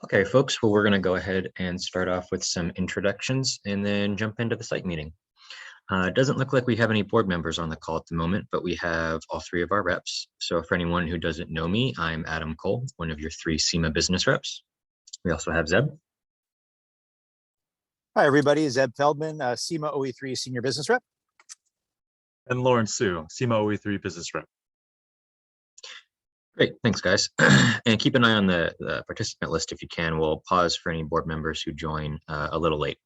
Okay, folks, well, we're going to go ahead and start off with some introductions and then jump into the site meeting. It doesn't look like we have any board members on the call at the moment, but we have all three of our reps. So for anyone who doesn't know me, I'm Adam Cole, one of your three SEMA business reps. We also have Zeb. Hi, everybody. Zeb Feldman, SEMA OE3 Senior Business Rep. And Lauren Sue, SEMA OE3 Business Rep. Great, thanks guys. And keep an eye on the participant list if you can. We'll pause for any board members who join a little late.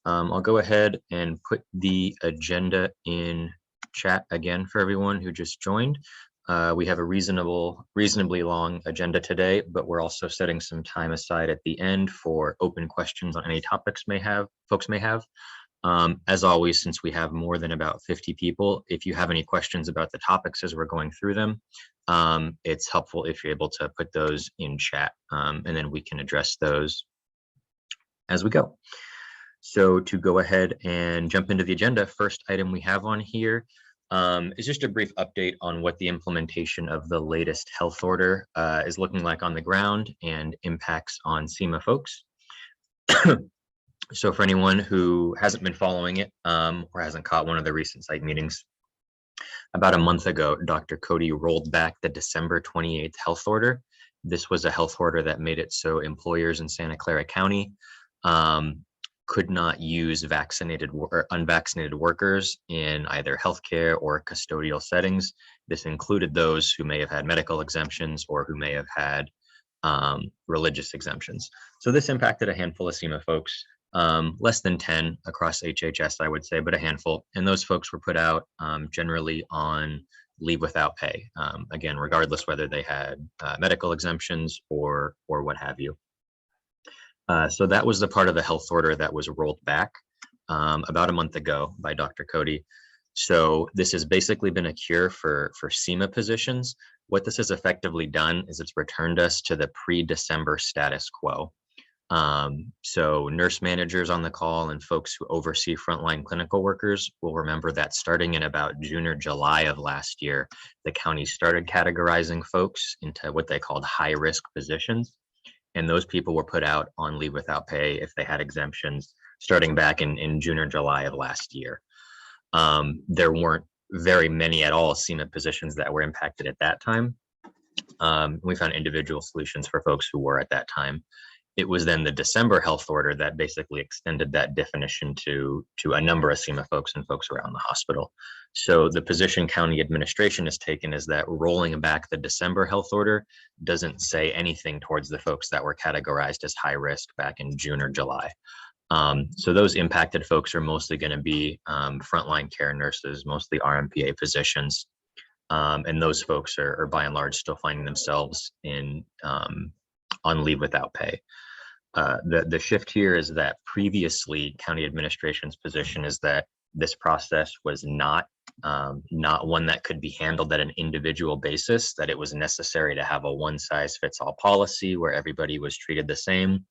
I'll go ahead and put the agenda in chat again for everyone who just joined. We have a reasonably long agenda today, but we're also setting some time aside at the end for open questions on any topics folks may have. As always, since we have more than about 50 people, if you have any questions about the topics as we're going through them, it's helpful if you're able to put those in chat, and then we can address those as we go. So to go ahead and jump into the agenda, first item we have on here is just a brief update on what the implementation of the latest health order is looking like on the ground and impacts on SEMA folks. So for anyone who hasn't been following it or hasn't caught one of the recent site meetings, about a month ago, Dr. Cody rolled back the December 28th health order. This was a health order that made it so employers in Santa Clara County could not use vaccinated or unvaccinated workers in either healthcare or custodial settings. This included those who may have had medical exemptions or who may have had religious exemptions. So this impacted a handful of SEMA folks, less than 10 across HHS, I would say, but a handful. And those folks were put out generally on leave without pay, again, regardless whether they had medical exemptions or what have you. So that was the part of the health order that was rolled back about a month ago by Dr. Cody. So this has basically been a cure for SEMA positions. What this has effectively done is it's returned us to the pre-December status quo. So nurse managers on the call and folks who oversee frontline clinical workers will remember that starting in about June or July of last year, the county started categorizing folks into what they called high-risk positions. And those people were put out on leave without pay if they had exemptions starting back in June or July of last year. There weren't very many at all SEMA positions that were impacted at that time. We found individual solutions for folks who were at that time. It was then the December health order that basically extended that definition to a number of SEMA folks and folks around the hospital. So the position county administration has taken is that rolling back the December health order doesn't say anything towards the folks that were categorized as high risk back in June or July. So those impacted folks are mostly going to be frontline care nurses, mostly RMPA positions. And those folks are by and large still finding themselves on leave without pay. The shift here is that previously county administration's position is that this process was not one that could be handled at an individual basis, that it was necessary to have a one-size-fits-all policy where everybody was treated the same.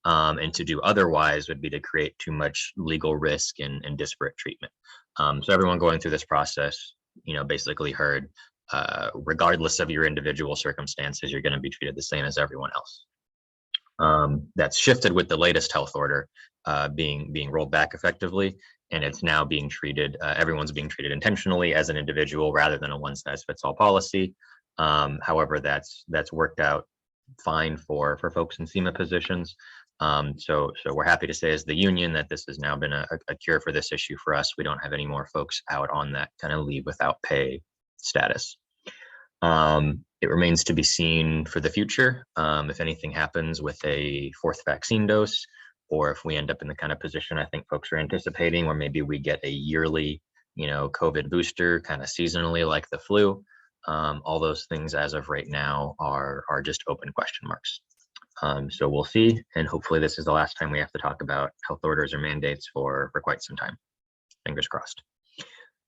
And to do otherwise would be to create too much legal risk and disparate treatment. So everyone going through this process, basically heard, regardless of your individual circumstances, you're going to be treated the same as everyone else. That's shifted with the latest health order being rolled back effectively, and it's now being treated, everyone's being treated intentionally as an individual rather than a one-size-fits-all policy. However, that's worked out fine for folks in SEMA positions. So we're happy to say as the union that this has now been a cure for this issue for us. We don't have any more folks out on that kind of leave without pay status. It remains to be seen for the future if anything happens with a fourth vaccine dose, or if we end up in the kind of position I think folks are anticipating, where maybe we get a yearly, COVID booster kind of seasonally like the flu. All those things as of right now are just open question marks. So we'll see, and hopefully this is the last time we have to talk about health orders or mandates for quite some time. Fingers crossed.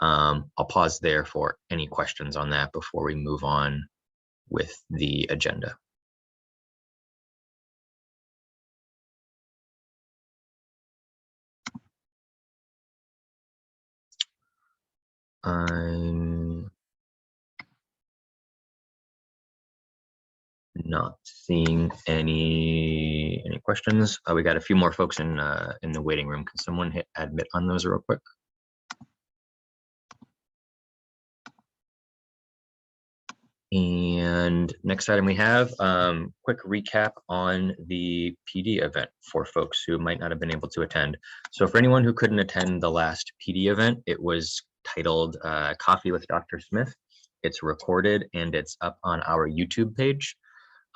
I'll pause there for any questions on that before we move on with the agenda. I'm Not seeing any questions. We got a few more folks in the waiting room. Can someone hit admit on those real quick? And next item we have quick recap on the PD event for folks who might not have been able to attend. So for anyone who couldn't attend the last PD event, it was titled Coffee with Dr. Smith. It's recorded and it's up on our YouTube page.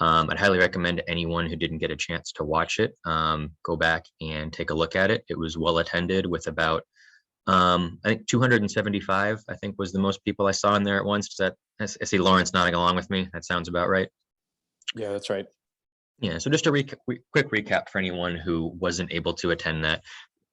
I'd highly recommend anyone who didn't get a chance to watch it go back and take a look at it. It was well attended with about I think 275, I think, was the most people I saw in there at once. Does that, I see Lawrence nodding along with me. That sounds about right. Yeah, that's right. Yeah, so just a quick recap for anyone who wasn't able to attend that.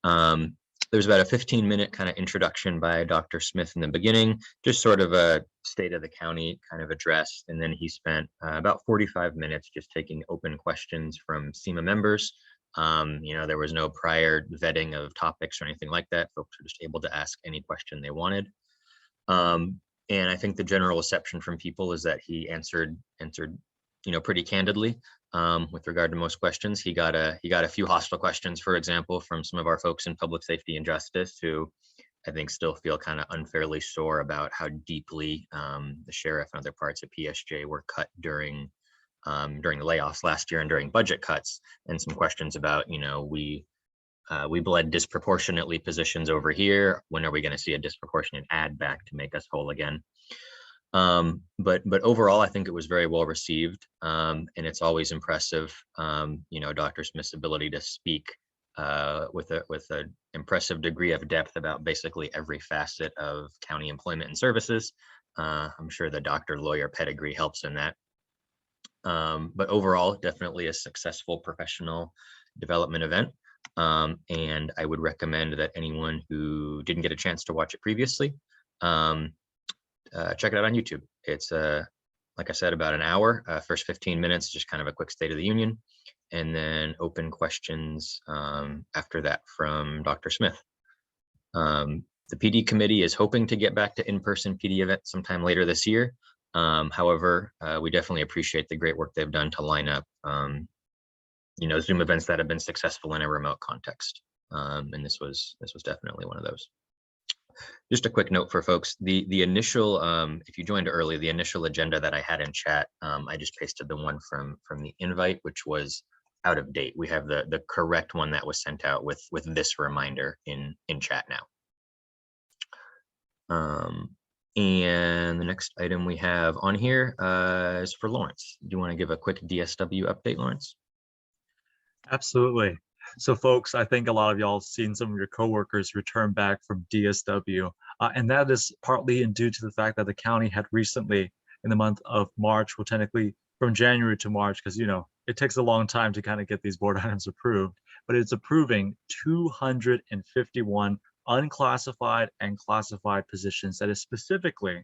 There was about a 15-minute kind of introduction by Dr. Smith in the beginning, just sort of a state of the county kind of address. And then he spent about 45 minutes just taking open questions from SEMA members. There was no prior vetting of topics or anything like that. Folks were just able to ask any question they wanted. And I think the general reception from people is that he answered, pretty candidly with regard to most questions. He got a few hostile questions, for example, from some of our folks in public safety and justice who I think still feel kind of unfairly sore about how deeply the sheriff and other parts of PSJ were cut during the layoffs last year and during budget cuts, and some questions about, we bled disproportionately positions over here. When are we going to see a disproportionate add back to make us whole again? But overall, I think it was very well received, and it's always impressive, Dr. Smith's ability to speak with an impressive degree of depth about basically every facet of county employment and services. I'm sure the doctor-lawyer pedigree helps in that. But overall, definitely a successful professional development event. And I would recommend that anyone who didn't get a chance to watch it previously, check it out on YouTube. It's like I said, about an hour. First 15 minutes, just kind of a quick State of the Union, and then open questions after that from Dr. Smith. The PD committee is hoping to get back to in-person PD events sometime later this year. However, we definitely appreciate the great work they've done to line up, Zoom events that have been successful in a remote context. And this was definitely one of those. Just a quick note for folks, the initial, if you joined early, the initial agenda that I had in chat, I just pasted the one from the invite, which was out of date. We have the correct one that was sent out with this reminder in chat now. And the next item we have on here is for Lawrence. Do you want to give a quick DSW update, Lawrence? Absolutely. So folks, I think a lot of y'all have seen some of your coworkers return back from DSW, and that is partly due to the fact that the county had recently, in the month of March, well, technically from January to March, because it takes a long time to kind of get these board items approved, but it's approving 251 unclassified and classified positions that is specifically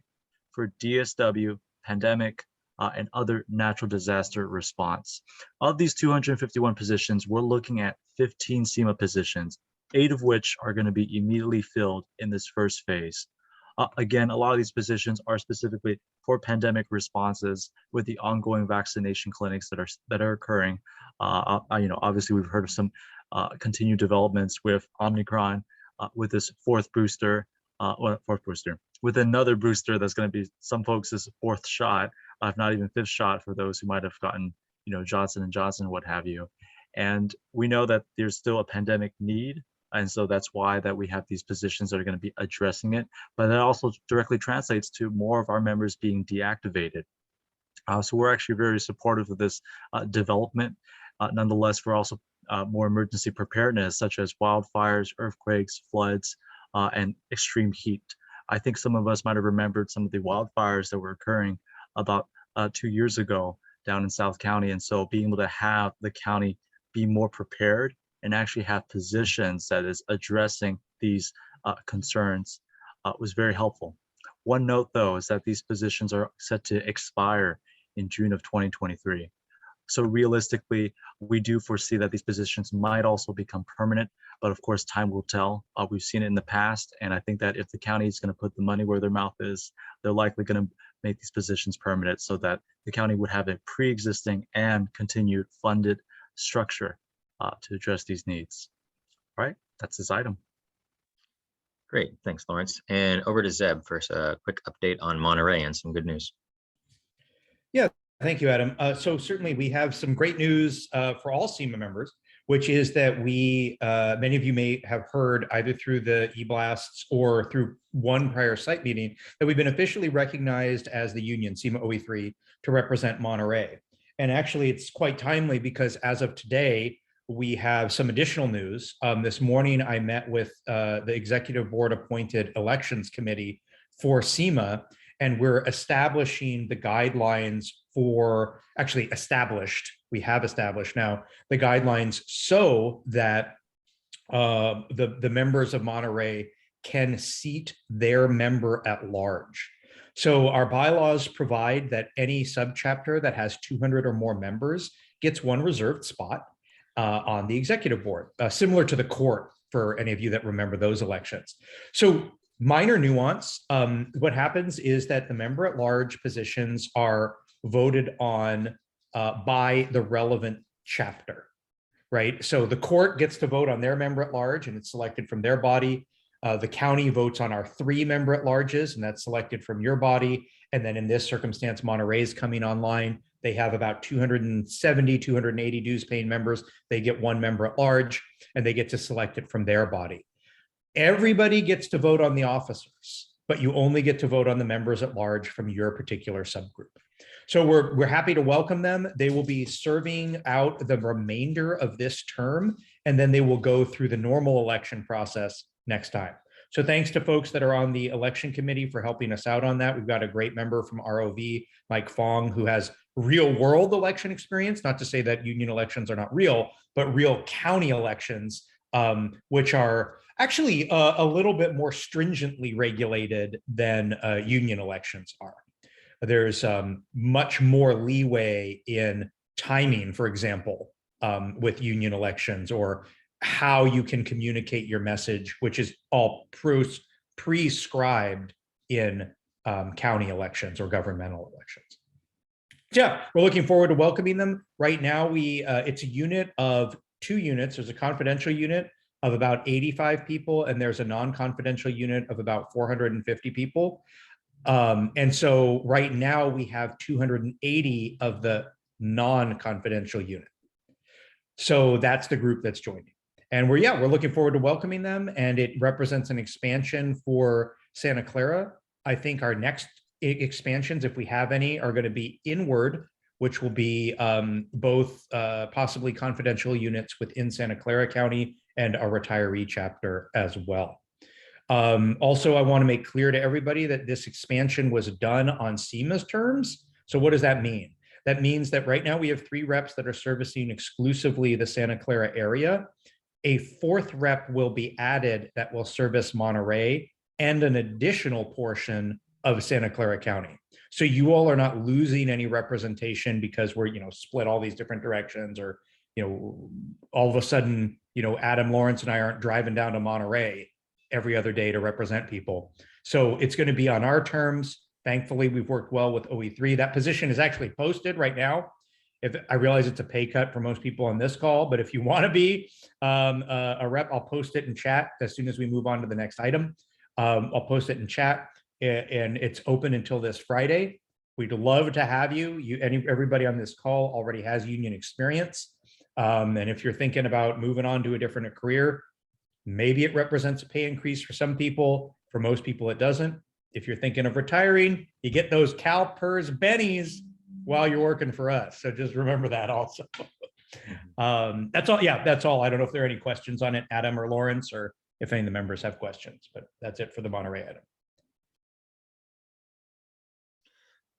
for DSW, pandemic, and other natural disaster response. Of these 251 positions, we're looking at 15 SEMA positions, 8 of which are going to be immediately filled in this first phase. Again, a lot of these positions are specifically for pandemic responses with the ongoing vaccination clinics that are occurring. Obviously, we've heard of some continued developments with Omicron, with this fourth booster, with another booster that's going to be some folks' fourth shot, if not even fifth shot for those who might have gotten, Johnson & Johnson, what have you. And we know that there's still a pandemic need. And so that's why that we have these positions that are going to be addressing it. But that also directly translates to more of our members being deactivated. So we're actually very supportive of this development. Nonetheless, we're also more emergency preparedness, such as wildfires, earthquakes, floods, and extreme heat. I think some of us might have remembered some of the wildfires that were occurring about 2 years ago down in South County. And so being able to have the county be more prepared and actually have positions that is addressing these concerns was very helpful. One note, though, is that these positions are set to expire in June of 2023. So realistically, we do foresee that these positions might also become permanent, but of course, time will tell. We've seen it in the past, and I think that if the county is going to put the money where their mouth is, they're likely going to make these positions permanent so that the county would have a pre-existing and continued funded structure to address these needs. All right, that's this item. Great, thanks, Lawrence. And over to Zeb for a quick update on Monterey and some good news. Yeah, thank you, Adam. So certainly we have some great news for all SEMA members, which is that we, many of you may have heard either through the e-blasts or through one prior site meeting, that we've been officially recognized as the union, SEMA OE3, to represent Monterey. And actually it's quite timely because as of today, we have some additional news. This morning, I met with the executive board appointed elections committee for SEMA, and we're establishing the guidelines for, actually established, we have established now the guidelines so that the members of Monterey can seat their member at large. So our bylaws provide that any subchapter that has 200 or more members gets one reserved spot on the executive board, similar to the court for any of you that remember those elections. So minor nuance, what happens is that the member at large positions are voted on by the relevant chapter, right? So the court gets to vote on their member at large and it's selected from their body. The county votes on our 3 member at larges and that's selected from your body. And then in this circumstance, Monterey is coming online. They have about 270, 280 dues paying members. They get 1 member at large and they get to select it from their body. Everybody gets to vote on the officers, but you only get to vote on the members at large from your particular subgroup. So we're happy to welcome them. They will be serving out the remainder of this term, and then they will go through the normal election process next time. So thanks to folks that are on the election committee for helping us out on that. We've got a great member from ROV, Mike Fong, who has real world election experience, not to say that union elections are not real, but real county elections, which are actually a little bit more stringently regulated than union elections are. There's much more leeway in timing, for example, with union elections, or how you can communicate your message, which is all prescribed in county elections or governmental elections. So yeah, we're looking forward to welcoming them. Right now, it's a unit of 2 units. There's a confidential unit of about 85 people, and there's a non-confidential unit of about 450 people. And so right now we have 280 of the non-confidential unit. So that's the group that's joining. And we're looking forward to welcoming them, and it represents an expansion for Santa Clara. I think our next expansions, if we have any, are going to be inward, which will be both possibly confidential units within Santa Clara County and a retiree chapter as well. Also, I want to make clear to everybody that this expansion was done on SEMA's terms. So what does that mean? That means that right now we have 3 reps that are servicing exclusively the Santa Clara area. A 4th rep will be added that will service Monterey and an additional portion of Santa Clara County. So you all are not losing any representation because we're, split all these different directions, or, all of a sudden, Adam, Lawrence, and I aren't driving down to Monterey every other day to represent people. So it's going to be on our terms. Thankfully, we've worked well with OE3. That position is actually posted right now. If I realize it's a pay cut for most people on this call, but if you want to be a rep, I'll post it in chat as soon as we move on to the next item. I'll post it in chat, and it's open until this Friday. We'd love to have you. Everybody on this call already has union experience. And if you're thinking about moving on to a different career, maybe it represents a pay increase for some people. For most people, it doesn't. If you're thinking of retiring, you get those CalPERS bennies while you're working for us. So just remember that also. That's all. Yeah, that's all. I don't know if there are any questions on it, Adam or Lawrence, or if any of the members have questions, but that's it for the Monterey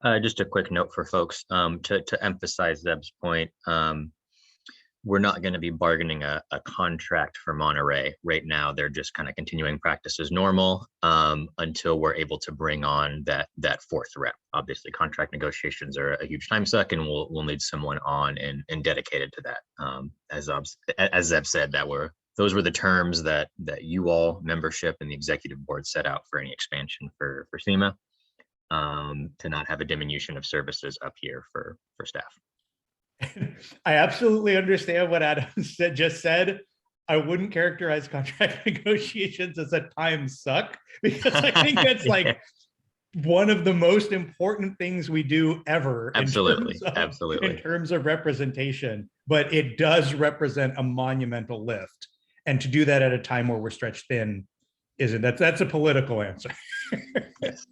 item. Just a quick note for folks to emphasize Zeb's point. We're not going to be bargaining a contract for Monterey right now. They're just kind of continuing practice as normal until we're able to bring on that 4th rep. Obviously, contract negotiations are a huge time suck, and we'll need someone on and dedicated to that. As Zeb said, those were the terms that you all, membership and the executive board, set out for any expansion for SEMA. to not have a diminution of services up here for staff. I absolutely understand what Adam just said. I wouldn't characterize contract negotiations as a time suck, because I think that's like one of the most important things we do ever Absolutely, in absolutely. terms of representation, but it does represent a monumental lift. And to do that at a time where we're stretched thin isn't, that's a political answer. Yes.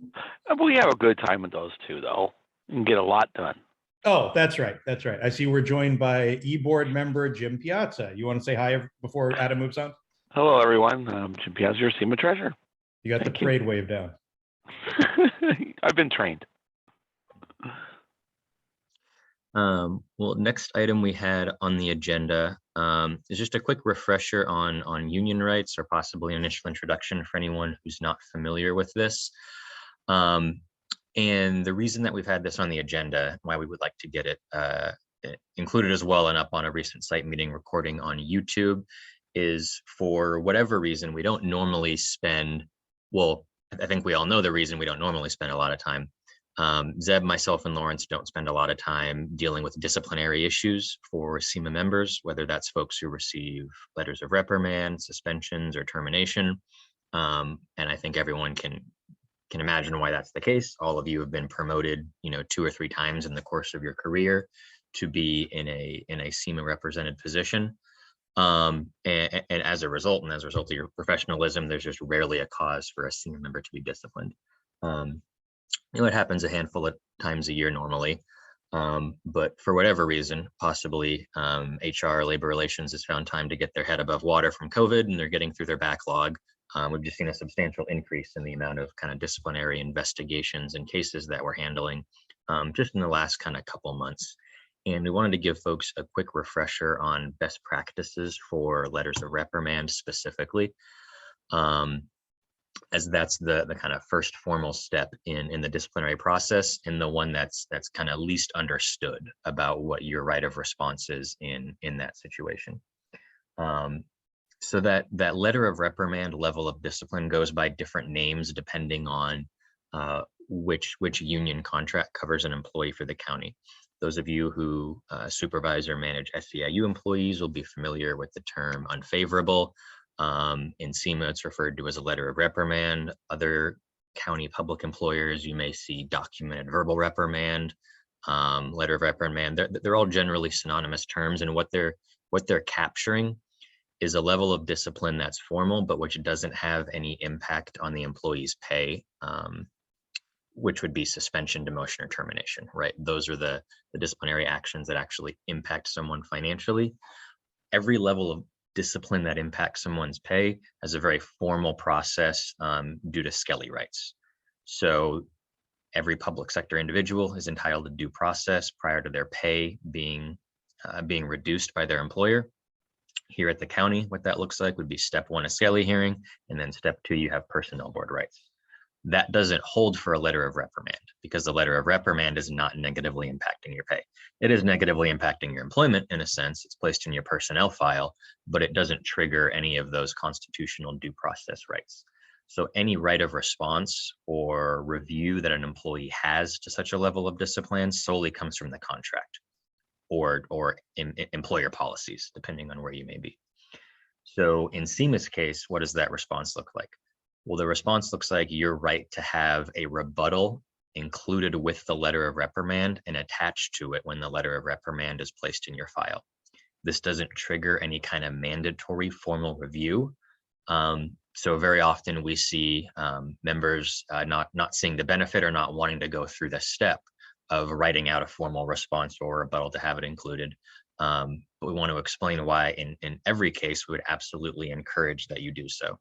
We have a good time with those two, though. You can get a lot done. Oh, that's right. That's right. I see we're joined by e-board member Jim Piazza. You want to say hi before Adam moves on? Hello, everyone. I'm Jim Piazza, your SEMA treasurer. You got Thank the you. parade wave down. I've been trained. Well, next item we had on the agenda is just a quick refresher on union rights, or possibly an initial introduction for anyone who's not familiar with this. And the reason that we've had this on the agenda, why we would like to get it included as well and up on a recent site meeting recording on YouTube, is for whatever reason we don't normally spend, well, I think we all know the reason we don't normally spend a lot of time. Zeb, myself, and Lawrence don't spend a lot of time dealing with disciplinary issues for SEMA members, whether that's folks who receive letters of reprimand, suspensions, or termination. And I think everyone can imagine why that's the case. All of you have been promoted, 2 or 3 times in the course of your career to be in a SEMA represented position. And as a result, and as a result of your professionalism, there's just rarely a cause for a SEMA member to be disciplined. It happens a handful of times a year normally, but for whatever reason, possibly HR, labor relations, has found time to get their head above water from COVID, and they're getting through their backlog. We've just seen a substantial increase in the amount of kind of disciplinary investigations and cases that we're handling just in the last kind of couple months. And we wanted to give folks a quick refresher on best practices for letters of reprimand specifically, as that's the kind of first formal step in the disciplinary process, and the one that's kind of least understood about what your right of response is in that situation. So that letter of reprimand level of discipline goes by different names depending on which union contract covers an employee for the county. Those of you who supervise or manage SEIU employees will be familiar with the term unfavorable. In SEMA, it's referred to as a letter of reprimand. Other county public employers, you may see documented verbal reprimand, letter of reprimand. They're all generally synonymous terms, and what they're capturing is a level of discipline that's formal, but which doesn't have any impact on the employee's pay, which would be suspension, demotion, or termination, right? Those are the disciplinary actions that actually impact someone financially. Every level of discipline that impacts someone's pay has a very formal process due to Skelly rights. So every public sector individual is entitled to due process prior to their pay being reduced by their employer. Here at the county, what that looks like would be step 1, a Skelly hearing, and then step 2, you have personnel board rights. That doesn't hold for a letter of reprimand, because the letter of reprimand is not negatively impacting your pay. It is negatively impacting your employment in a sense. It's placed in your personnel file, but it doesn't trigger any of those constitutional due process rights. So any right of response or review that an employee has to such a level of discipline solely comes from the contract or employer policies, depending on where you may be. So in SEMA's case, what does that response look like? Well, the response looks like your right to have a rebuttal included with the letter of reprimand and attached to it when the letter of reprimand is placed in your file. This doesn't trigger any kind of mandatory formal review. So very often we see members not seeing the benefit or not wanting to go through the step of writing out a formal response or rebuttal to have it included. But we want to explain why in every case we would absolutely encourage that you do so.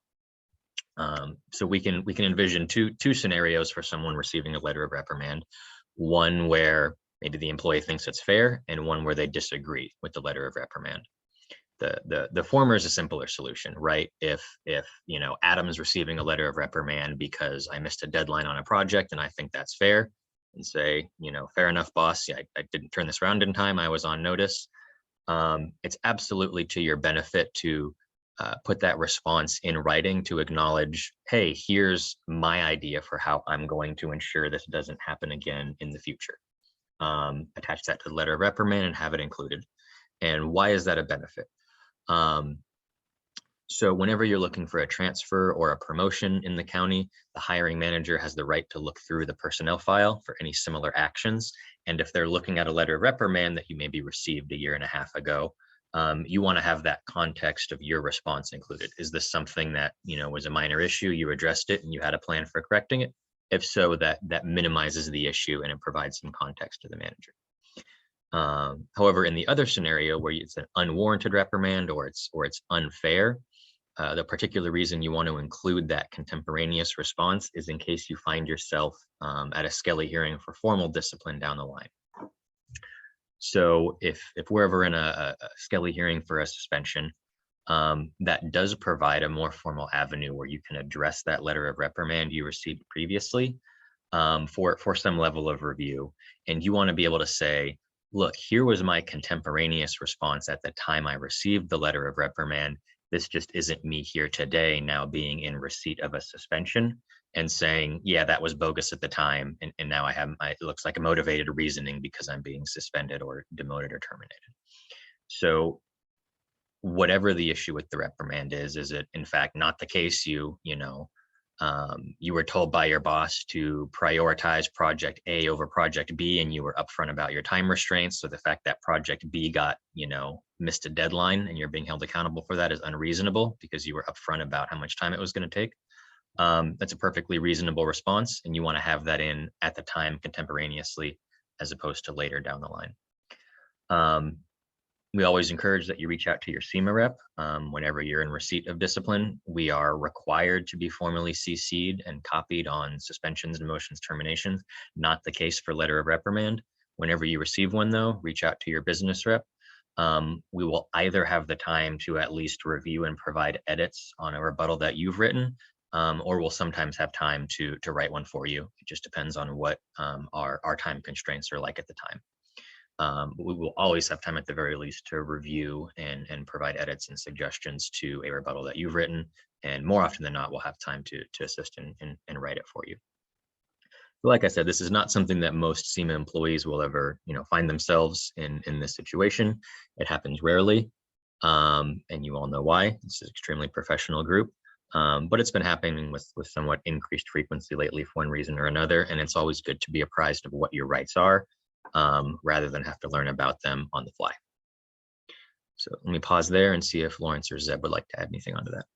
So we can envision two scenarios for someone receiving a letter of reprimand. One where maybe the employee thinks it's fair, and one where they disagree with the letter of reprimand. The former is a simpler solution, right? If Adam is receiving a letter of reprimand because I missed a deadline on a project and I think that's fair, and say, fair enough, boss. Yeah, I didn't turn this around in time. I was on notice. It's absolutely to your benefit to put that response in writing to acknowledge, hey, here's my idea for how I'm going to ensure this doesn't happen again in the future. Attach that to the letter of reprimand and have it included. And why is that a benefit? So whenever you're looking for a transfer or a promotion in the county, the hiring manager has the right to look through the personnel file for any similar actions. And if they're looking at a letter of reprimand that you maybe received a year and a half ago, you want to have that context of your response included. Is this something that, you know, was a minor issue, you addressed it and you had a plan for correcting it? If so, that minimizes the issue and it provides some context to the manager. However, in the other scenario where it's an unwarranted reprimand or it's unfair, the particular reason you want to include that contemporaneous response is in case you find yourself at a Skelly hearing for formal discipline down the line. So if we're ever in a Skelly hearing for a suspension, that does provide a more formal avenue where you can address that letter of reprimand you received previously for some level of review. And you want to be able to say, look, here was my contemporaneous response at the time I received the letter of reprimand. This just isn't me here today now being in receipt of a suspension and saying, yeah, that was bogus at the time. And now I have, it looks like a motivated reasoning because I'm being suspended or demoted or terminated. So whatever the issue with the reprimand is it in fact not the case you were told by your boss to prioritize project A over project B and you were upfront about your time restraints. So the fact that project B got, missed a deadline and you're being held accountable for that is unreasonable because you were upfront about how much time it was going to take. That's a perfectly reasonable response. And you want to have that in at the time contemporaneously, as opposed to later down the line. We always encourage that you reach out to your SEMA rep whenever you're in receipt of discipline. We are required to be formally CC'd and copied on suspensions, demotions, terminations. Not the case for letter of reprimand. Whenever you receive one though, reach out to your business rep. We will either have the time to at least review and provide edits on a rebuttal that you've written, or we'll sometimes have time to write one for you. It just depends on what our time constraints are like at the time. But we will always have time at the very least to review and provide edits and suggestions to a rebuttal that you've written. And more often than not, we'll have time to assist and write it for you. But like I said, this is not something that most SEMA employees will ever, find themselves in this situation. It happens rarely. And you all know why. It's an extremely professional group. But it's been happening with somewhat increased frequency lately for one reason or another. And it's always good to be apprised of what your rights are, rather than have to learn about them on the fly. So let me pause there and see if Lawrence or Zeb would like to add anything onto that.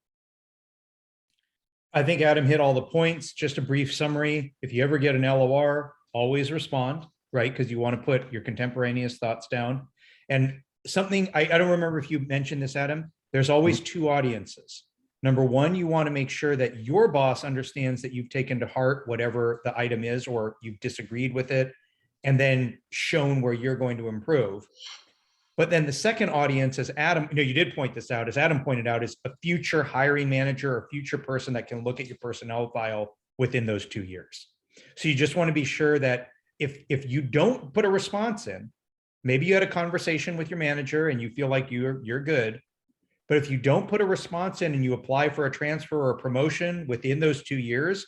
I think Adam hit all the points. Just a brief summary. If you ever get an LOR, always respond, right? Because you want to put your contemporaneous thoughts down. And something, I don't remember if you mentioned this, Adam, there's always two audiences. Number one, you want to make sure that your boss understands that you've taken to heart whatever the item is, or you've disagreed with it, and then shown where you're going to improve. But then the second audience, as Adam, you did point this out, as Adam pointed out, is a future hiring manager or future person that can look at your personnel file within those 2 years. So you just want to be sure that if you don't put a response in, maybe you had a conversation with your manager and you feel like you're good, but if you don't put a response in and you apply for a transfer or a promotion within those 2 years,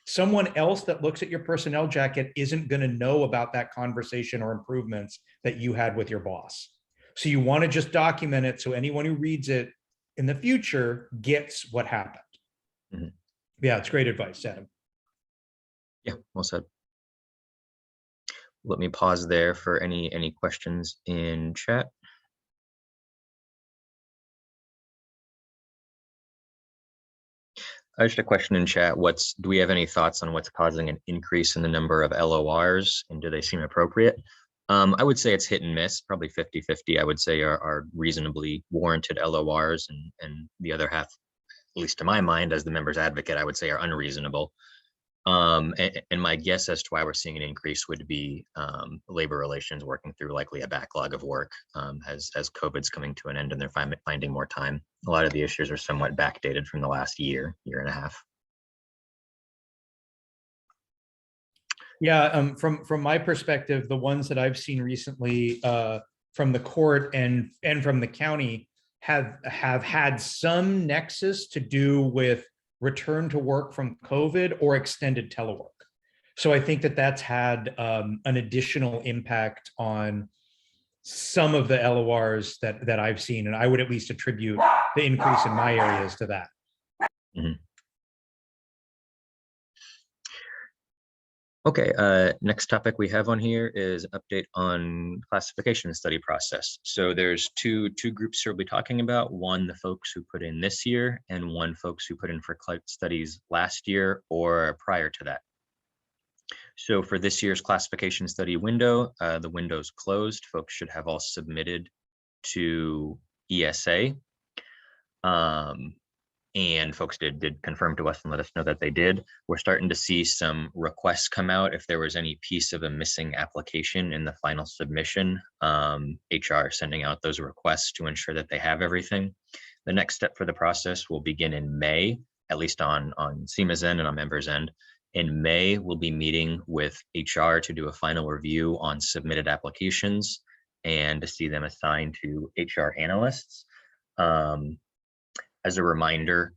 someone else that looks at your personnel jacket isn't going to know about that conversation or improvements that you had with your boss. So you want to just document it so anyone who reads it in the future gets what happened. Mm-hmm. Yeah, it's great advice, Adam. Yeah, well said. Let me pause there for any questions in chat. Just a question in chat. Do we have any thoughts on what's causing an increase in the number of LORs, and do they seem appropriate? I would say it's hit and miss, probably 50-50. I would say are reasonably warranted LORs, and the other half, at least to my mind, as the member's advocate, I would say are unreasonable. And my guess as to why we're seeing an increase would be labor relations working through likely a backlog of work as COVID's coming to an end and they're finding more time. A lot of the issues are somewhat backdated from the last year and a half. Yeah, from my perspective, the ones that I've seen recently from the court and from the county have had some nexus to do with return to work from COVID or extended telework. So I think that that's had an additional impact on some of the LORs that I've seen, and I would at least attribute the increase in my areas to that. Mhm. Okay, next topic we have on here is an update on classification study process. So there's two groups here we'll be talking about. One, the folks who put in this year, and one, folks who put in for studies last year or prior to that. So for this year's classification study window, the window's closed. Folks should have all submitted to ESA. And folks did confirm to us and let us know that they did. We're starting to see some requests come out if there was any piece of a missing application in the final submission. HR sending out those requests to ensure that they have everything. The next step for the process will begin in May, at least on SEMA's end and on members' end. In May, we'll be meeting with HR to do a final review on submitted applications and to see them assigned to HR analysts. As a reminder,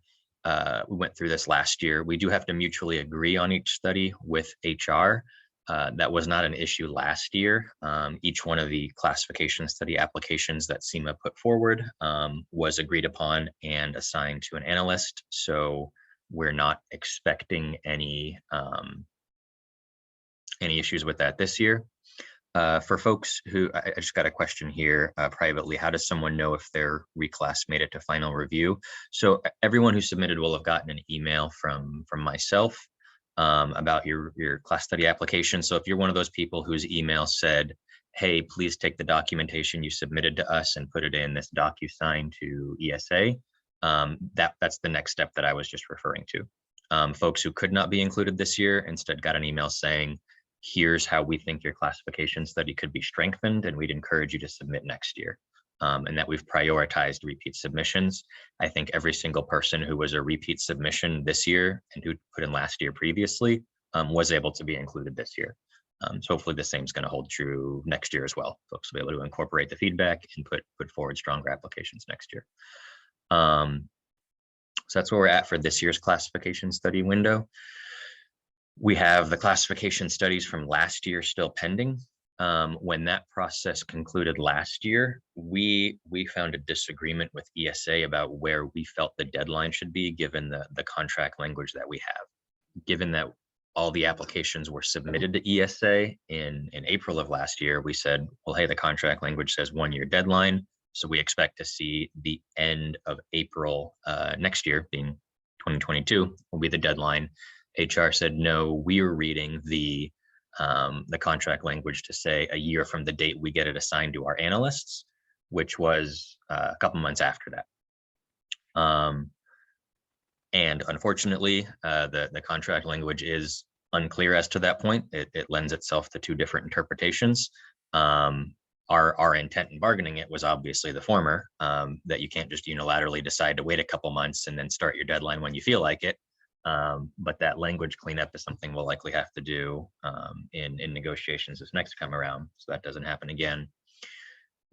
we went through this last year. We do have to mutually agree on each study with HR. That was not an issue last year. Each one of the classification study applications that SEMA put forward was agreed upon and assigned to an analyst. So we're not expecting any issues with that this year. For folks who, I just got a question here privately, how does someone know if their reclass made it to final review? So everyone who submitted will have gotten an email from myself about your class study application. So if you're one of those people whose email said, hey, please take the documentation you submitted to us and put it in this DocuSign to ESA, that's the next step that I was just referring to. Folks who could not be included this year instead got an email saying, here's how we think your classification study could be strengthened, and we'd encourage you to submit next year. And that we've prioritized repeat submissions. I think every single person who was a repeat submission this year and who put in last year previously was able to be included this year. So hopefully the same is going to hold true next year as well. Folks will be able to incorporate the feedback and put forward stronger applications next year. So that's where we're at for this year's classification study window. We have the classification studies from last year still pending. When that process concluded last year, we found a disagreement with ESA about where we felt the deadline should be given the contract language that we have. Given that all the applications were submitted to ESA in April of last year, we said, well, hey, the contract language says 1 year deadline. So we expect to see the end of April next year, being 2022, will be the deadline. HR said, no, we were reading the contract language to say a year from the date we get it assigned to our analysts, which was a couple months after that. And unfortunately, the contract language is unclear as to that point. It lends itself to two different interpretations. Our intent in bargaining it was obviously the former, that you can't just unilaterally decide to wait a couple months and then start your deadline when you feel like it. But that language cleanup is something we'll likely have to do in negotiations this next come around, so that doesn't happen again.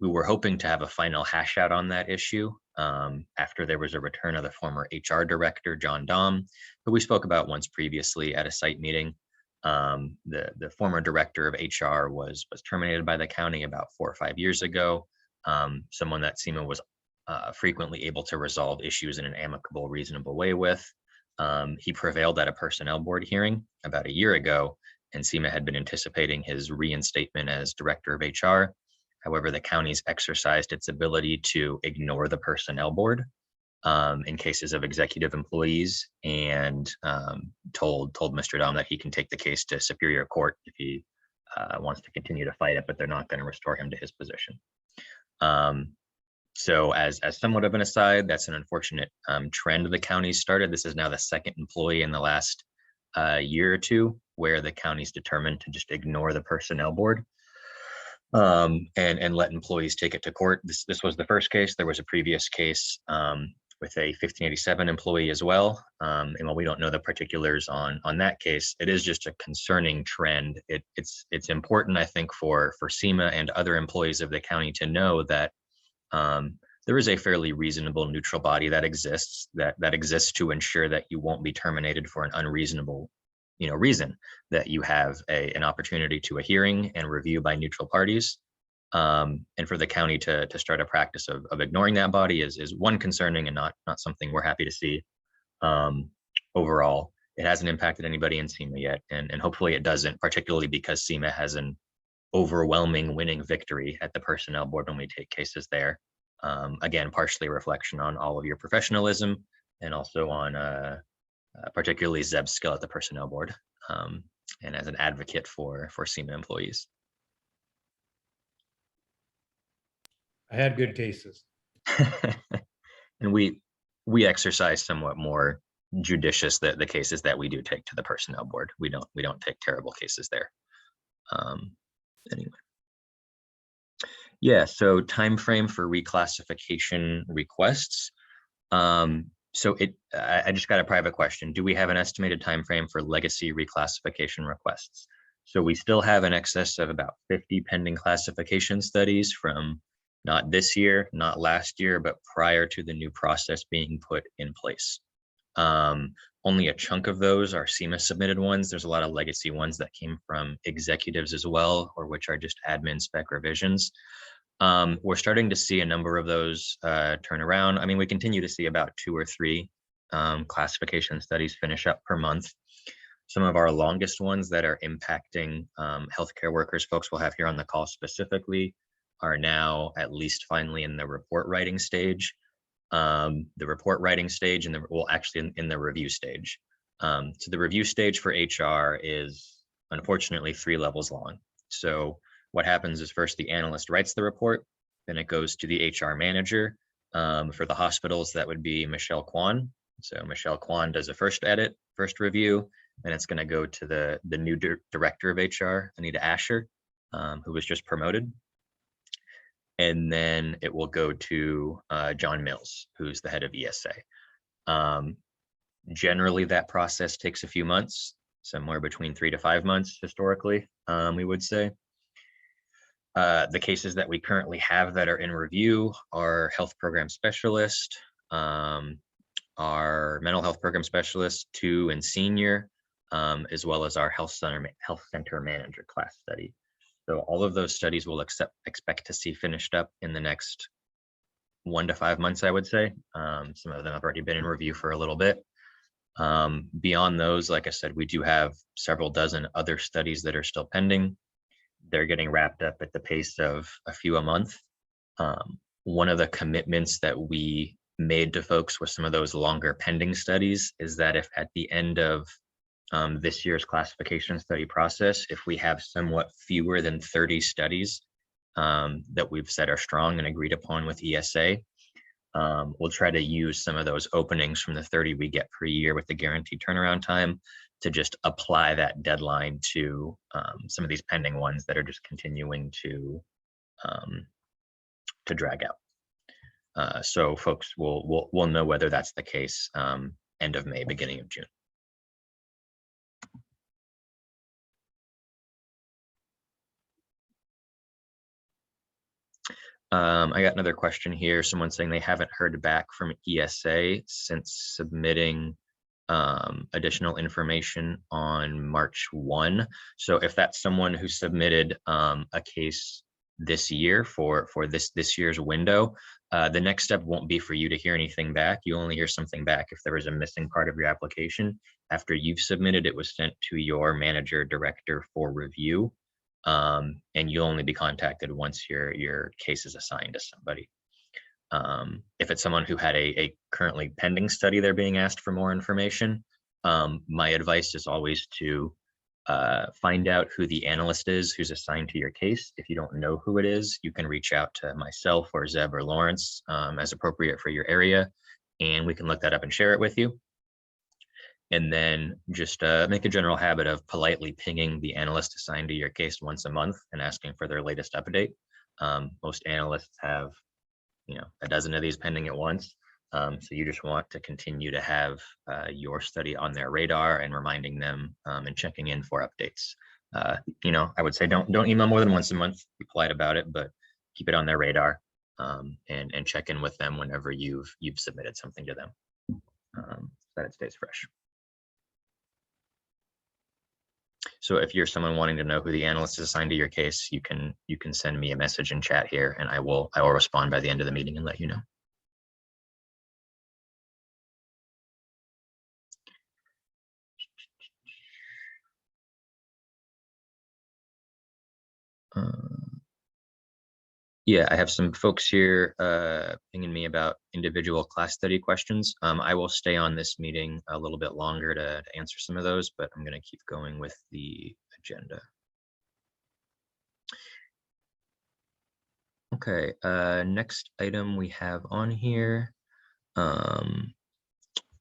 We were hoping to have a final hash out on that issue after there was a return of the former HR director, John Dom, who we spoke about once previously at a site meeting. The former director of HR was terminated by the county about 4 or 5 years ago. Someone that SEMA was frequently able to resolve issues in an amicable, reasonable way with. He prevailed at a personnel board hearing about a year ago, and SEMA had been anticipating his reinstatement as director of HR. However, the county's exercised its ability to ignore the personnel board in cases of executive employees, and told Mr. Dom that he can take the case to Superior Court if he wants to continue to fight it, but they're not going to restore him to his position. So as somewhat of an aside, that's an unfortunate trend the county started. This is now the second employee in the last year or two where the county's determined to just ignore the personnel board and let employees take it to court. This was the first case. There was a previous case with a 1587 employee as well. And while we don't know the particulars on that case, it is just a concerning trend. It's important, I think, for SEMA and other employees of the county to know that there is a fairly reasonable neutral body that exists that exists to ensure that you won't be terminated for an unreasonable reason, that you have an opportunity to a hearing and review by neutral parties. And for the county to start a practice of ignoring that body is one, concerning, and not something we're happy to see. Overall, it hasn't impacted anybody in SEMA yet, and hopefully it doesn't, particularly because SEMA has an overwhelming winning victory at the personnel board when we take cases there. Again, partially a reflection on all of your professionalism, and also on particularly Zeb's skill at the personnel board, and as an advocate for SEMA employees. I had good cases. And we exercise somewhat more judicious the cases that we do take to the personnel board. We don't take terrible cases there. Anyway. Yeah, so time frame for reclassification requests. So I just got a private question. Do we have an estimated time frame for legacy reclassification requests? So we still have an excess of about 50 pending classification studies from not this year, not last year, but prior to the new process being put in place. Only a chunk of those are SEMA submitted ones. There's a lot of legacy ones that came from executives as well, or which are just admin spec revisions. We're starting to see a number of those turn around. I mean, we continue to see about 2 or 3 classification studies finish up per month. Some of our longest ones that are impacting healthcare workers, folks will have here on the call specifically, are now at least finally in the report writing stage. The report writing stage and actually in the review stage. So the review stage for HR is unfortunately 3 levels long. So what happens is, first the analyst writes the report, then it goes to the HR manager. For the hospitals, that would be Michelle Kwan. So Michelle Kwan does a first edit, first review, and it's going to go to the new director of HR, Anita Asher, who was just promoted. And then it will go to John Mills, who's the head of ESA. Generally, that process takes a few months, somewhere between 3 to 5 months historically, we would say. The cases that we currently have that are in review are health program specialist, our mental health program specialist 2 and senior, as well as our health center manager class study. So all of those studies we'll expect to see finished up in the next 1 to 5 months, I would say. Some of them have already been in review for a little bit. Beyond those, like I said, we do have several dozen other studies that are still pending. They're getting wrapped up at the pace of a few a month. One of the commitments that we made to folks with some of those longer pending studies is that if at the end of this year's classification study process, if we have somewhat fewer than 30 studies that we've said are strong and agreed upon with ESA, we'll try to use some of those openings from the 30 we get per year with the guaranteed turnaround time to just apply that deadline to some of these pending ones that are just continuing to drag out. So folks will know whether that's the case end of May, beginning of June. I got another question here. Someone saying they haven't heard back from ESA since submitting additional information on March 1. So if that's someone who submitted a case this year for this year's window, the next step won't be for you to hear anything back. You only hear something back if there was a missing part of your application. After you've submitted, it was sent to your manager director for review. And you'll only be contacted once your case is assigned to somebody. If it's someone who had a currently pending study, they're being asked for more information. My advice is always to find out who the analyst is who's assigned to your case. If you don't know who it is, you can reach out to myself or Zeb or Lawrence as appropriate for your area, and we can look that up and share it with you. And then just make a general habit of politely pinging the analyst assigned to your case once a month and asking for their latest update. Most analysts have, a dozen of these pending at once. So you just want to continue to have your study on their radar and reminding them and checking in for updates. I would say don't email more than once a month. Be polite about it, but keep it on their radar. and check in with them whenever you've submitted something to them, so that it stays fresh. So if you're someone wanting to know who the analyst is assigned to your case, you can send me a message in chat here, and I will respond by the end of the meeting and let you know. Yeah, I have some folks here pinging me about individual class study questions. I will stay on this meeting a little bit longer to answer some of those, but I'm going to keep going with the agenda. Okay, next item we have on here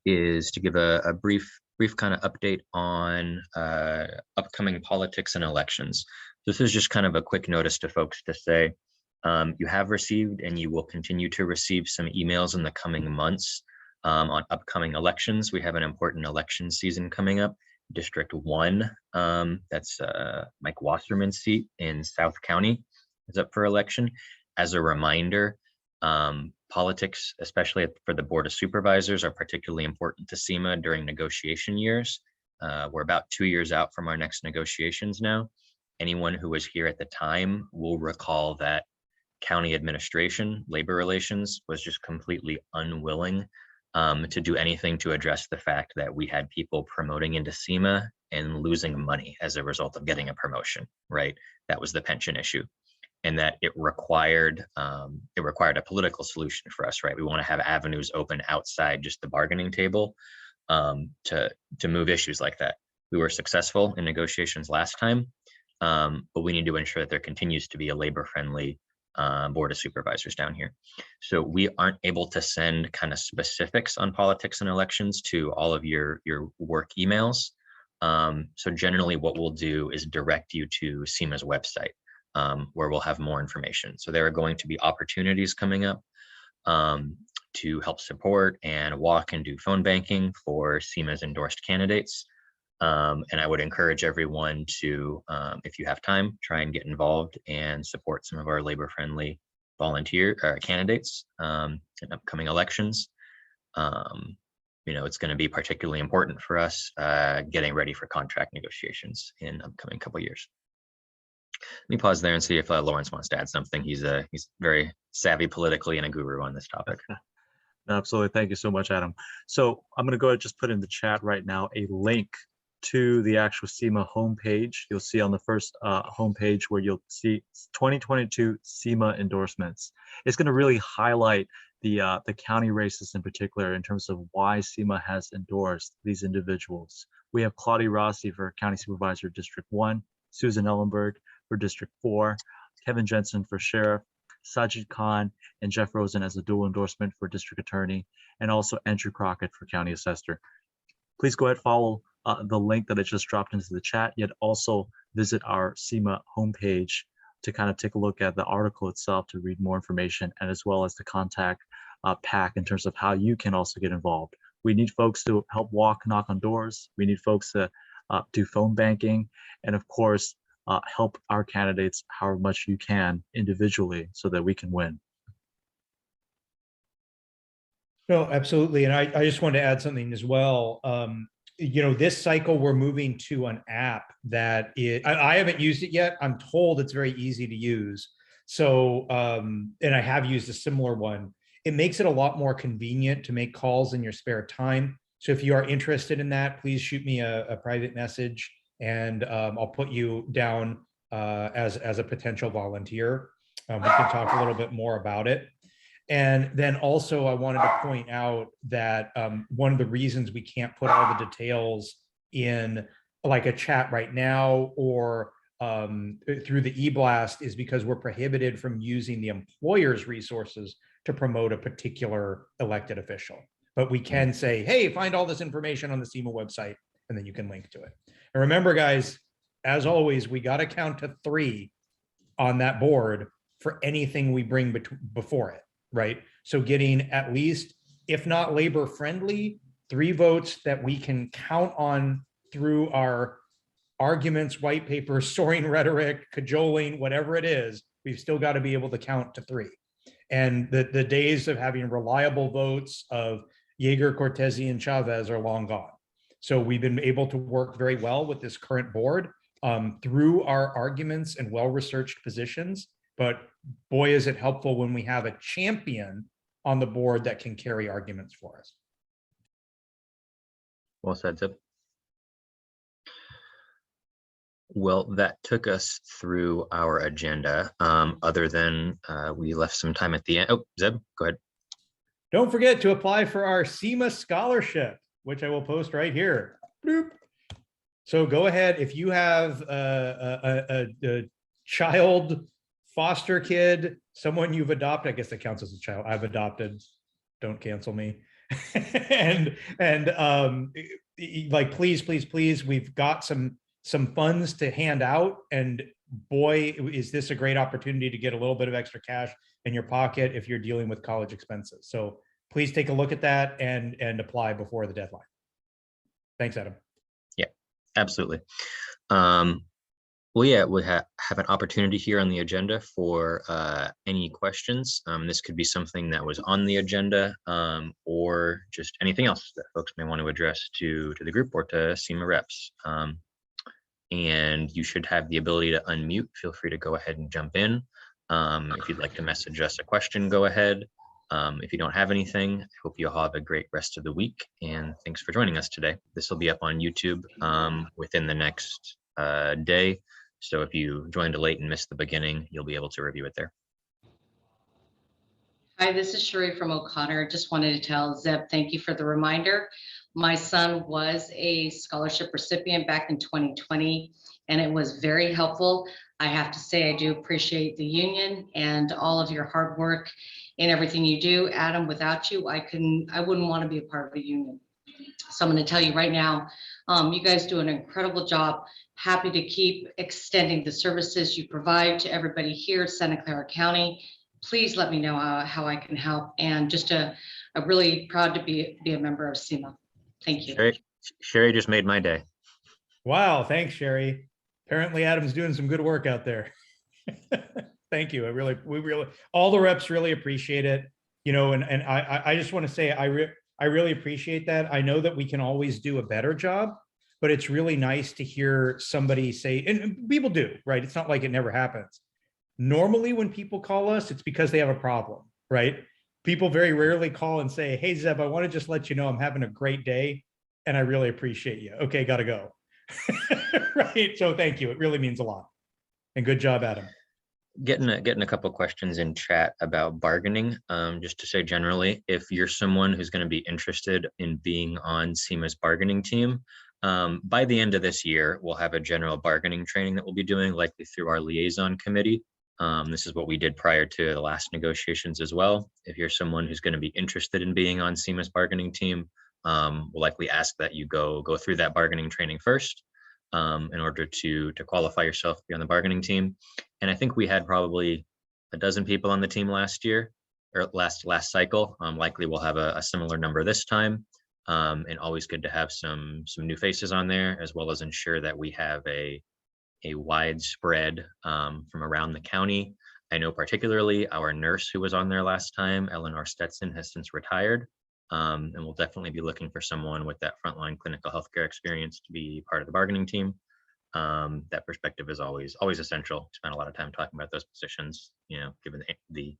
is to give a brief kind of update on upcoming politics and elections. This is just kind of a quick notice to folks to say, you have received and you will continue to receive some emails in the coming months on upcoming elections. We have an important election season coming up. District 1, that's Mike Wasserman's seat in South County, is up for election. As a reminder, politics, especially for the Board of Supervisors, are particularly important to SEMA during negotiation years. We're about 2 years out from our next negotiations now. Anyone who was here at the time will recall that county administration, labor relations, was just completely unwilling to do anything to address the fact that we had people promoting into SEMA and losing money as a result of getting a promotion, right? That was the pension issue. And that it required a political solution for us, right? We want to have avenues open outside just the bargaining table to move issues like that. We were successful in negotiations last time, but we need to ensure that there continues to be a labor-friendly Board of Supervisors down here. So we aren't able to send kind of specifics on politics and elections to all of your work emails. So generally what we'll do is direct you to SEMA's website, where we'll have more information. So there are going to be opportunities coming up to help support and walk and do phone banking for SEMA's endorsed candidates. And I would encourage everyone to, if you have time, try and get involved and support some of our labor-friendly volunteer candidates in upcoming elections. You know, it's going to be particularly important for us getting ready for contract negotiations in upcoming couple years. Let me pause there and see if Lawrence wants to add something. He's very savvy politically and a guru on this topic. Absolutely. Thank you so much, Adam. So I'm going to go ahead and just put in the chat right now a link to the actual SEMA homepage. You'll see on the first homepage where you'll see 2022 SEMA endorsements. It's going to really highlight the county races in particular in terms of why SEMA has endorsed these individuals. We have Claudia Rossi for County Supervisor District 1, Susan Ellenberg for District 4, Kevin Jensen for Sheriff, Sajid Khan and Jeff Rosen as a dual endorsement for District Attorney, and also Andrew Crockett for County Assessor. Please go ahead, follow the link that I just dropped into the chat, yet also visit our SEMA homepage to kind of take a look at the article itself to read more information, and as well as the contact pack in terms of how you can also get involved. We need folks to help knock on doors. We need folks to do phone banking, and of course, help our candidates however much you can individually so that we can win. No, absolutely. And I just wanted to add something as well. You know, this cycle, we're moving to an app that I haven't used it yet. I'm told it's very easy to use. So, and I have used a similar one. It makes it a lot more convenient to make calls in your spare time. So if you are interested in that, please shoot me a private message, and I'll put you down as a potential volunteer. We can talk a little bit more about it. And then also I wanted to point out that one of the reasons we can't put all the details in like a chat right now or through the e-blast is because we're prohibited from using the employer's resources to promote a particular elected official. But we can say, hey, find all this information on the SEMA website, and then you can link to it. And remember, guys, as always, we got to count to 3 on that board for anything we bring before it, right? So getting at least, if not labor friendly, 3 votes that we can count on through our arguments, white papers, soaring rhetoric, cajoling, whatever it is, we've still got to be able to count to 3. And the days of having reliable votes of Yeager, Cortese, and Chavez are long gone. So we've been able to work very well with this current board through our arguments and well-researched positions. But boy, is it helpful when we have a champion on the board that can carry arguments for us. Well said, Zeb. Well, that took us through our agenda. Other than we left some time at the end. Oh, Zeb, go ahead. Don't forget to apply for our SEMA scholarship, which I will post right here. Bloop. So go ahead. If you have a child, foster kid, someone you've adopted, I guess that counts as a child. I've adopted. Don't cancel me. and like, please, we've got some funds to hand out, and boy, is this a great opportunity to get a little bit of extra cash in your pocket if you're dealing with college expenses. So please take a look at that and apply before the deadline. Thanks, Adam. Yeah, absolutely. Well, yeah, we have an opportunity here on the agenda for any questions. This could be something that was on the agenda or just anything else that folks may want to address to the group or to SEMA reps. And you should have the ability to unmute. Feel free to go ahead and jump in. If you'd like to message us a question, go ahead. If you don't have anything, I hope you all have a great rest of the week. And thanks for joining us today. This will be up on YouTube within the next day. So if you joined late and missed the beginning, you'll be able to review it there. Hi, this is Sherry from O'Connor. Just wanted to tell Zeb, thank you for the reminder. My son was a scholarship recipient back in 2020, and it was very helpful. I have to say, I do appreciate the union and all of your hard work and everything you do. Adam, without you, I wouldn't want to be a part of a union. So I'm going to tell you right now, you guys do an incredible job. Happy to keep extending the services you provide to everybody here at Santa Clara County. Please let me know how I can help. And just I'm really proud to be a member of SEMA. Thank you. Sherry just made my day. Wow, thanks, Sherry. Apparently Adam's doing some good work out there. Thank you. All the reps really appreciate it. You know, and I just want to say I really appreciate that. I know that we can always do a better job, but it's really nice to hear somebody say, and people do, right? It's not like it never happens. Normally when people call us, it's because they have a problem, right? People very rarely call and say, hey, Zeb, I want to just let you know I'm having a great day and I really appreciate you. Okay, gotta go. Right, so thank you. It really means a lot. And good job, Adam. Getting a couple questions in chat about bargaining. Just to say generally, if you're someone who's going to be interested in being on SEMA's bargaining team, by the end of this year, we'll have a general bargaining training that we'll be doing, likely through our liaison committee. This is what we did prior to the last negotiations as well. If you're someone who's going to be interested in being on SEMA's bargaining team, we'll likely ask that you go through that bargaining training first in order to qualify yourself to be on the bargaining team. And I think we had probably a dozen people on the team last year or last cycle. Likely we'll have a similar number this time. And always good to have some new faces on there, as well as ensure that we have a widespread from around the county. I know particularly our nurse who was on there last time, Eleanor Stetson, has since retired. And we'll definitely be looking for someone with that frontline clinical healthcare experience to be part of the bargaining team. That perspective is always essential. Spend a lot of time talking about those positions, you know, given the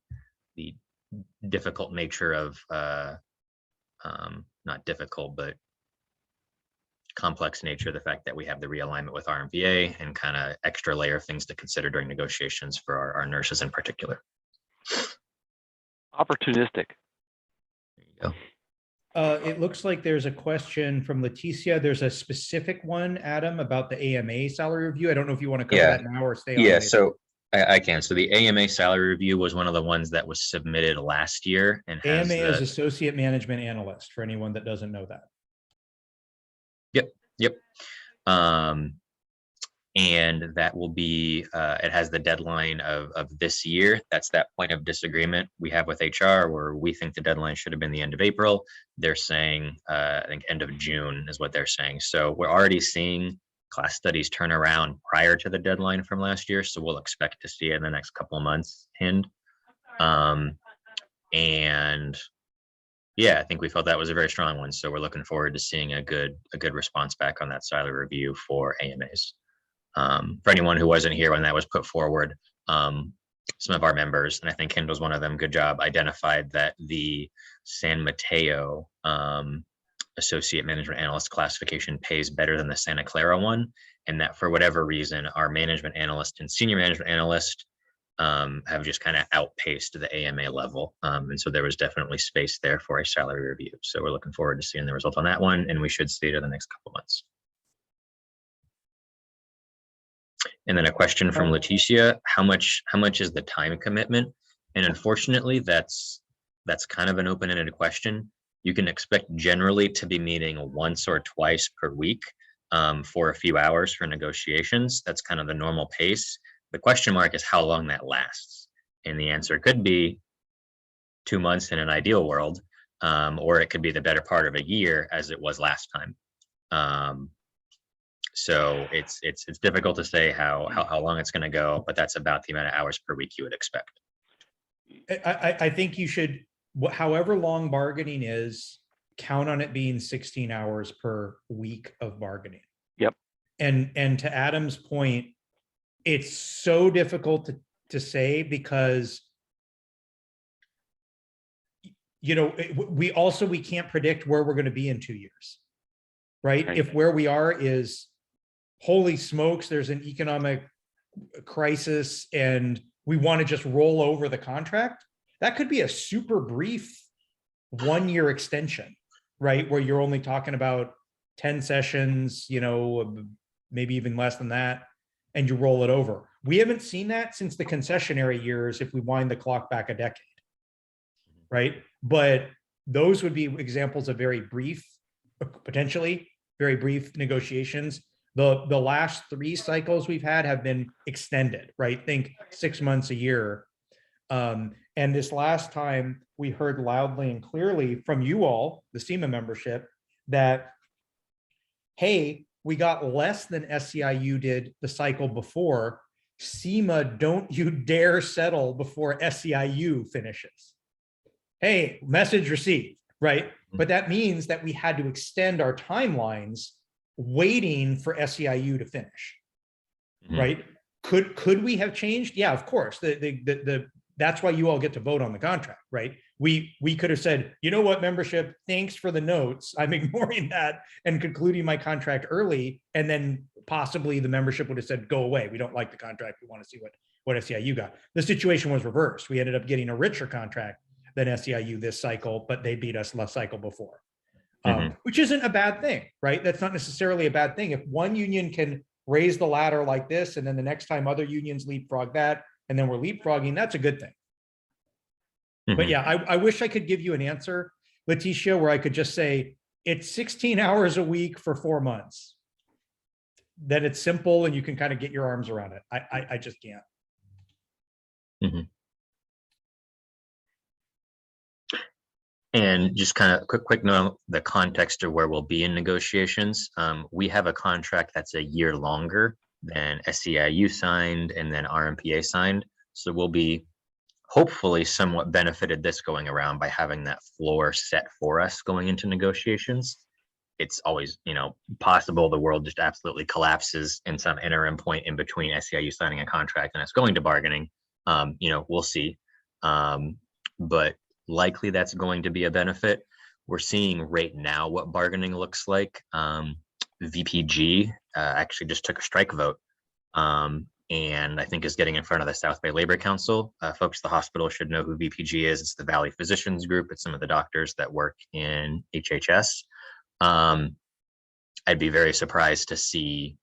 difficult nature of not difficult, but complex nature of the fact that we have the realignment with RMVA and kind of extra layer of things to consider during negotiations for our nurses in particular. Opportunistic. There you go. It looks like there's a question from Leticia. There's a specific one, Adam, about the AMA salary review. I don't know if you want to cover that now or stay on. Yeah, so I can. So the AMA salary review was one of the ones that was submitted last year, and AMA is Associate Management Analyst, for anyone that doesn't know that. Yep. And that will be, it has the deadline of this year. That's that point of disagreement we have with HR, where we think the deadline should have been the end of April. They're saying, I think end of June is what they're saying. So we're already seeing class studies turn around prior to the deadline from last year. So we'll expect to see it in the next couple of months. And yeah, I think we felt that was a very strong one. So we're looking forward to seeing a good response back on that salary review for AMAs. For anyone who wasn't here when that was put forward, some of our members, and I think Kendall's one of them, good job, identified that the San Mateo associate management analyst classification pays better than the Santa Clara one, and that for whatever reason, our management analyst and senior management analyst have just kind of outpaced the AMA level. And so there was definitely space there for a salary review. So we're looking forward to seeing the result on that one, and we should see it in the next couple months. And then a question from Leticia: how much is the time commitment? And unfortunately, that's kind of an open-ended question. You can expect generally to be meeting once or twice per week for a few hours for negotiations. That's kind of the normal pace. The question mark is how long that lasts. And the answer could be 2 months in an ideal world, or it could be the better part of a year as it was last time. So it's difficult to say how long it's going to go, but that's about the amount of hours per week you would expect. I think you should, however long bargaining is, count on it being 16 hours per week of bargaining. Yep. And to Adam's point, it's so difficult to say because, you know, we can't predict where we're going to be in 2 years, right? If where we are is, holy smokes, there's an economic crisis and we want to just roll over the contract, that could be a super brief 1-year extension, right? Where you're only talking about 10 sessions, you know, maybe even less than that, and you roll it over. We haven't seen that since the concessionary years, if we wind the clock back a decade, right? But those would be examples of very brief, potentially very brief negotiations. The last 3 cycles we've had have been extended, right? Think 6 months, a year. And this last time we heard loudly and clearly from you all, the SEMA membership, that, hey, we got less than SEIU did the cycle before. SEMA, don't you dare settle before SEIU finishes. Hey, message received, right? But that means that we had to extend our timelines waiting for SEIU to finish, right? Could we have changed? Yeah, of course. That's why you all get to vote on the contract, right? We could have said, you know what, membership, thanks for the notes. I'm ignoring that and concluding my contract early. And then possibly the membership would have said, go away. We don't like the contract. We want to see what SEIU got. The situation was reversed. We ended up getting a richer contract than SEIU this cycle, but they beat us last cycle before. Which isn't a bad thing, right? That's not necessarily a bad thing. If one union can raise the ladder like this, and then the next time other unions leapfrog that, and then we're leapfrogging, that's a good thing. But yeah, I wish I could give you an answer, Leticia, where I could just say, it's 16 hours a week for 4 months. Then it's simple and you can kind of get your arms around it. I just can't. And just kind of quick note, the context of where we'll be in negotiations. We have a contract that's a year longer than SEIU signed and then RMPA signed. So we'll be hopefully somewhat benefited this going around by having that floor set for us going into negotiations. It's always, you know, possible the world just absolutely collapses in some interim point in between SEIU signing a contract and us going to bargaining. You know, we'll see. But likely that's going to be a benefit. We're seeing right now what bargaining looks like. VPG actually just took a strike vote, and I think is getting in front of the South Bay Labor Council. Folks at the hospital should know who VPG is. It's the Valley Physicians Group. It's some of the doctors that work in HHS. I'd be very surprised to see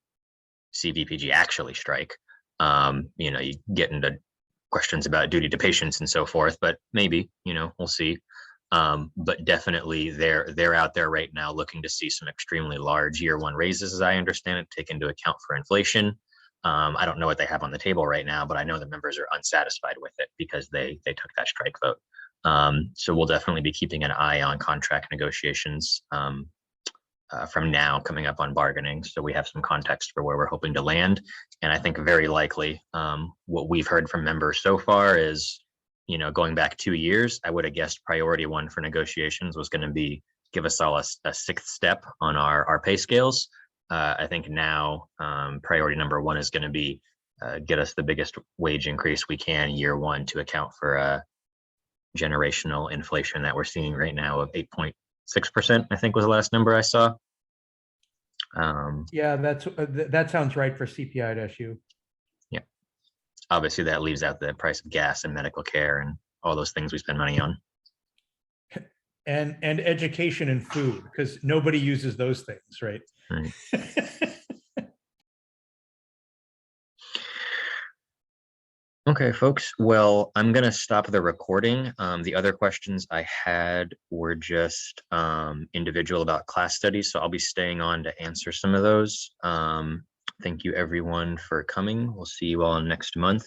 VPG actually strike. You know, you get into questions about duty to patients and so forth, but maybe, you know, we'll see. But definitely they're out there right now looking to see some extremely large year 1 raises, as I understand it, take into account for inflation. I don't know what they have on the table right now, but I know the members are unsatisfied with it because they took that strike vote. So we'll definitely be keeping an eye on contract negotiations from now coming up on bargaining. So we have some context for where we're hoping to land. And I think very likely what we've heard from members so far is you know, going back 2 years, I would have guessed priority one for negotiations was going to be give us all a sixth step on our pay scales. I think now priority number one is going to be get us the biggest wage increase we can year one to account for generational inflation that we're seeing right now of 8.6%, I think was the last number I saw. Yeah, that sounds right for CPI at SU. Yeah, obviously that leaves out the price of gas and medical care and all those things we spend money on. And education and food, because nobody uses those things, right? Right. Okay, folks. Well, I'm going to stop the recording. The other questions I had were just individual about class studies, so I'll be staying on to answer some of those. Thank you, everyone, for coming. We'll see you all next month.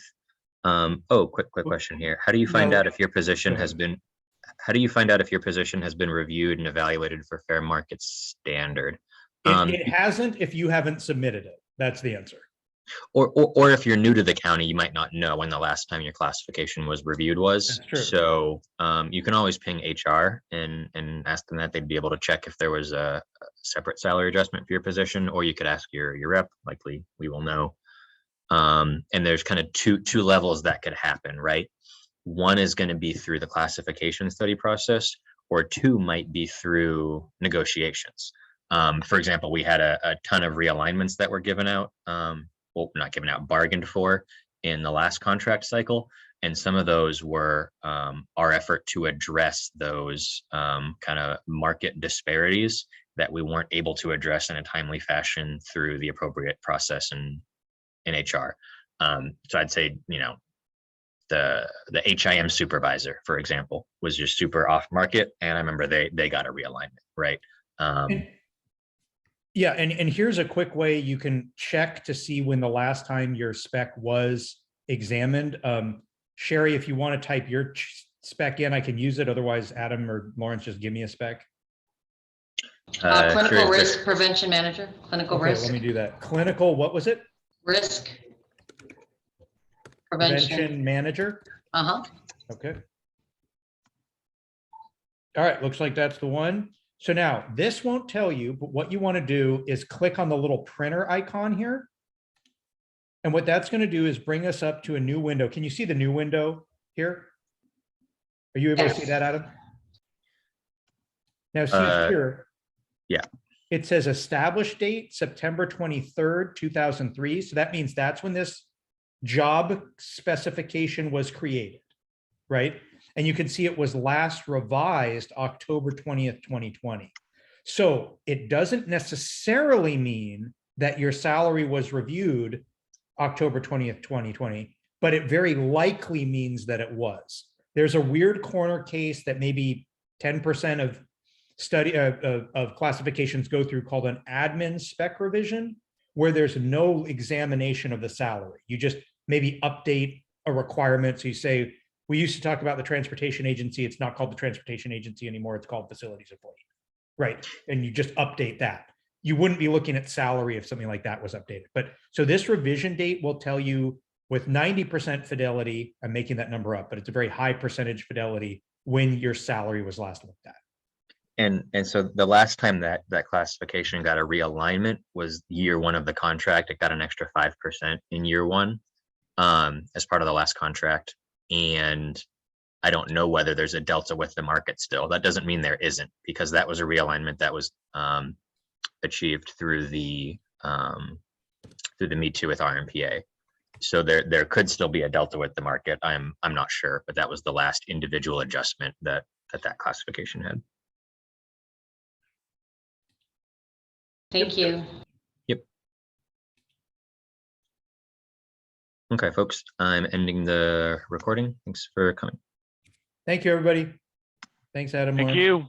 Oh, quick question here. How do you find out if your position has been? How do you find out if your position has been reviewed and evaluated for fair market standard? It hasn't if you haven't submitted it. That's the answer. Or if you're new to the county, you might not know when the last time your classification was reviewed was. That's true. So you can always ping HR and ask them that. They'd be able to check if there was a separate salary adjustment for your position, or you could ask your rep. Likely we will know. And there's kind of two levels that could happen, right? One is going to be through the classification study process, or two might be through negotiations. For example, we had a ton of realignments that were given out. Well, not given out, bargained for in the last contract cycle. And some of those were our effort to address those kind of market disparities that we weren't able to address in a timely fashion through the appropriate process in HR. So I'd say, you know, the HIM supervisor, for example, was just super off market. And I remember they got a realignment, right? Yeah, and here's a quick way you can check to see when the last time your spec was examined. Sherry, if you want to type your spec in, I can use it. Otherwise, Adam or Lawrence, just give me a spec. Clinical sure, risk prevention manager, clinical Okay, risk. let me do that. Clinical, what was it? Risk Prevention manager. Okay. All right, looks like that's the one. So now this won't tell you, but what you want to do is click on the little printer icon here. And what that's going to do is bring us up to a new window. Can you see the new window here? Are you able to see that, Adam? Now see here. Yeah. It says established date, September 23rd, 2003. So that means that's when this job specification was created, right? And you can see it was last revised October 20th, 2020. So it doesn't necessarily mean that your salary was reviewed October 20th, 2020, but it very likely means that it was. There's a weird corner case that maybe 10% of of classifications go through called an admin spec revision, where there's no examination of the salary. You just maybe update a requirement. So you say, we used to talk about the transportation agency. It's not called the transportation agency anymore. It's called facilities employee, right? And you just update that. You wouldn't be looking at salary if something like that was updated. But so this revision date will tell you with 90% fidelity, I'm making that number up, but it's a very high percentage fidelity when your salary was last looked at. And so the last time that classification got a realignment was year one of the contract. It got an extra 5% in year one as part of the last contract. And I don't know whether there's a delta with the market still. That doesn't mean there isn't, because that was a realignment that was achieved through the Me Too with RMPA. So there could still be a delta with the market. I'm not sure, but that was the last individual adjustment that classification had. Thank you. Yep. Okay, folks, I'm ending the recording. Thanks for coming. Thank you, everybody. Thanks, Adam. Thank Lawrence. you.